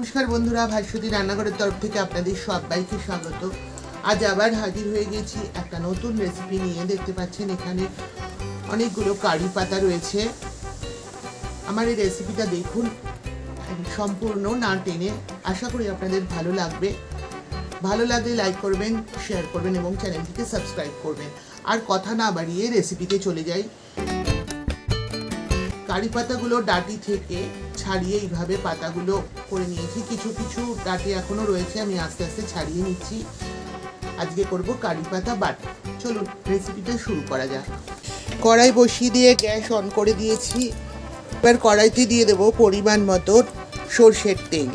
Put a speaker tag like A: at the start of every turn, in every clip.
A: নমস্কার বন্ধুরা, ভাস্বতী রান্নাঘরের তরফ থেকে আপনাদের সবাইকে স্বাগত। আজ আবার হাজির হয়ে গেছি একটা নতুন রেসিপি নিয়ে। দেখতে পাচ্ছেন এখানে অনেকগুলো কারি পাতা রয়েছে। আমার এই রেসিপিটা দেখুন, সম্পূর্ণ না টেনে। আশা করি আপনাদের ভালো লাগবে। ভালো লাগলে লাইক করবেন, শেয়ার করবেন এবং চ্যানেলটিকে সাবস্ক্রাইব করবেন। আর কথা না বাড়িয়ে রেসিপিতে চলে যাই। কারি পাতাগুলো ডাঁটি থেকে ছাড়িয়ে এইভাবে পাতাগুলো করে নিয়েছি। কিছু কিছু ডাঁটি এখনো রয়েছে, আমি আস্তে আস্তে ছাড়িয়ে নিচ্ছি। আজকে করব কারি পাতা বাটা। চলুন রেসিপিটা শুরু করা যাক। কড়াই বসিয়ে দিয়ে গ্যাস অন করে দিয়েছি। এবার কড়াইতে দিয়ে দেবো পরিমাণ মতো সরষের তেল।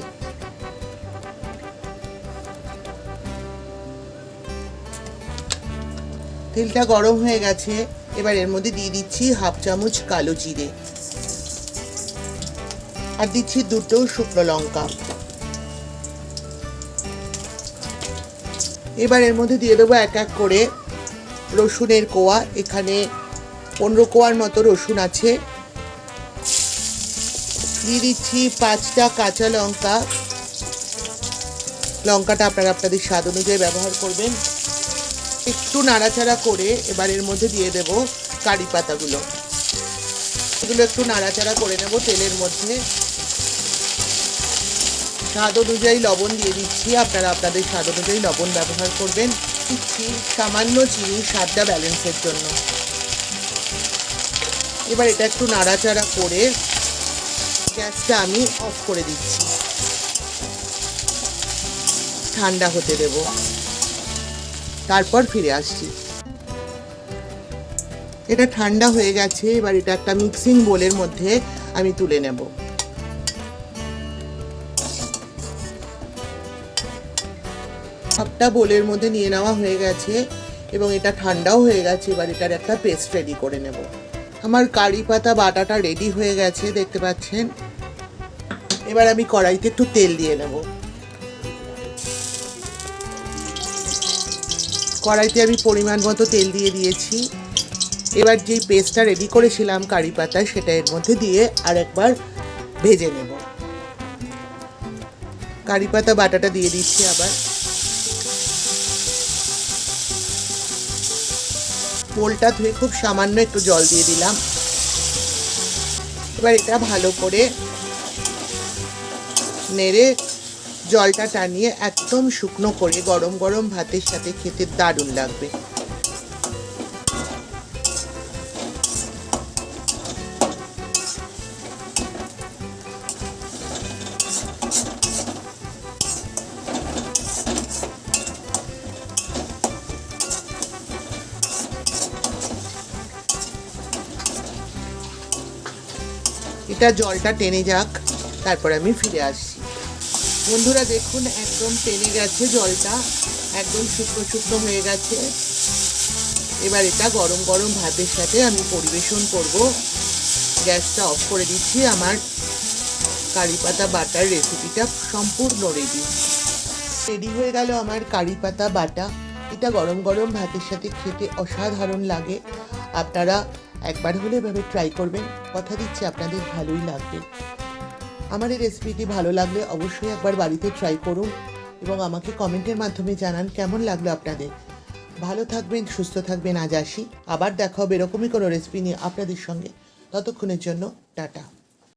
A: তেলটা গরম হয়ে গেছে। এবার এর মধ্যে দিয়ে দিচ্ছি হাফ চামচ কালো জিরে, আর দিচ্ছি দুটো শুকনো লঙ্কা। এবার এর মধ্যে দিয়ে দেবো এক এক করে রসুনের কোয়া। এখানে 15 কোয়ার মতো রসুন আছে। দিয়ে দিচ্ছি 5টা কাঁচা লঙ্কা। লঙ্কাটা আপনারা আপনাদের স্বাদ অনুযায়ী ব্যবহার করবেন। একটু নাড়াচাড়া করে এবার এর মধ্যে দিয়ে দেব কারি পাতাগুলো। এগুলো একটু নাড়াচাড়া করে নেব তেলের মধ্যে। স্বাদ অনুযায়ী লবণ দিয়ে দিচ্ছি, আপনারা আপনাদের স্বাদ অনুযায়ী লবণ ব্যবহার করবেন। দিচ্ছি সামান্য চিনি স্বাদটা ব্যালেন্সের জন্য। এবার এটা একটু নাড়াচাড়া করে গ্যাসটা আমি অফ করে দিচ্ছি। ঠান্ডা হতে দেব, তারপর ফিরে আসছি। এটা ঠান্ডা হয়ে গেছে। এবার এটা একটা মিক্সিং বোলের মধ্যে আমি তুলে নেব। সবটা বোলের মধ্যে নিয়ে নেওয়া হয়ে গেছে এবং এটা ঠান্ডাও হয়ে গেছে। এবার এটার একটা পেস্ট রেডি করে নেব। আমার কারি পাতা বাটাটা রেডি হয়ে গেছে, দেখতে পাচ্ছেন। এবার আমি কড়াইতে একটু তেল দিয়ে নেব। কড়াইতে আমি পরিমাণ মতো তেল দিয়ে দিয়েছি। এবার যেই পেস্টটা রেডি করেছিলাম কারি পাতা, সেটা এর মধ্যে দিয়ে আর একবার ভেজে নেব। কারি পাতা বাটাটা দিয়ে দিচ্ছি আবার। বোলটা ধুয়ে খুব সামান্য একটু জল দিয়ে দিলাম। এবার এটা ভালো করে নেড়ে জলটা টানিয়ে একদম শুকনো করে গরম গরম ভাতের সাথে খেতে দারুণ লাগবে। এটা জলটা টেনে যাক, তারপর আমি ফিরে আসছি। বন্ধুরা দেখুন, একদম টেনে গেছে জলটা, একদম শুকনো শুকনো হয়ে গেছে। এবার এটা গরম গরম ভাতের সাথে আমি পরিবেশন করব। গ্যাসটা অফ করে দিচ্ছি। আমার কারি পাতা বাটার রেসিপিটা সম্পূর্ণ রেডি হয়ে গেল আমার কারি পাতা বাটা। এটা গরম গরম ভাতের সাথে খেতে অসাধারণ লাগে। আপনারা একবার হলে এভাবে ট্রাই করবেন, কথা দিচ্ছি আপনাদের ভালোই লাগবে। আমার এই রেসিপিটি ভালো লাগলে অবশ্যই একবার বাড়িতে ট্রাই করুন এবং আমাকে কমেন্টের মাধ্যমে জানান কেমন লাগলো আপনাদের। ভালো থাকবেন, সুস্থ থাকবেন। আজ আসি, আবার দেখা হবে এরকমই কোনো রেসিপি নিয়ে আপনাদের সঙ্গে। ততক্ষণের জন্য টাটা।